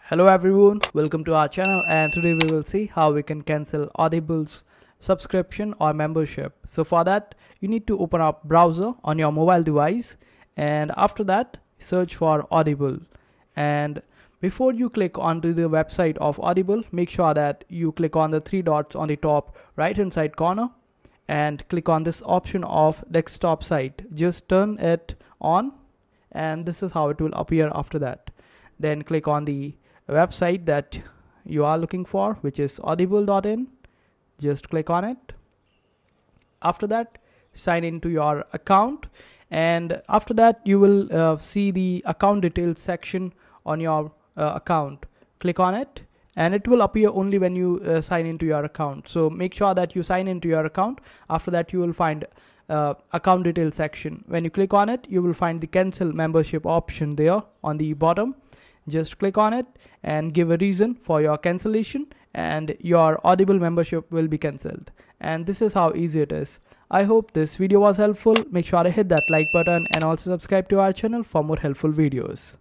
Hello everyone, welcome to our channel, and today we will see how we can cancel Audible's subscription or membership. So for that you need to open up browser on your mobile device, and after that search for Audible. And before you click onto the website of Audible, make sure that you click on the three dots on the top right hand side corner and click on this option of desktop site. Just turn it on and this is how it will appear after that. Then click on the website that you are looking for, which is audible.in. Just click on it. After that, sign into your account, and after that you will see the account details section on your account. Click on it and it will appear only when you sign into your account. So make sure that you sign into your account. After that you will find account details section. When you click on it, you will find the cancel membership option there on the bottom. Just click on it and give a reason for your cancellation, and your Audible membership will be cancelled. And this is how easy it is. I hope this video was helpful. Make sure to hit that like button and also subscribe to our channel for more helpful videos.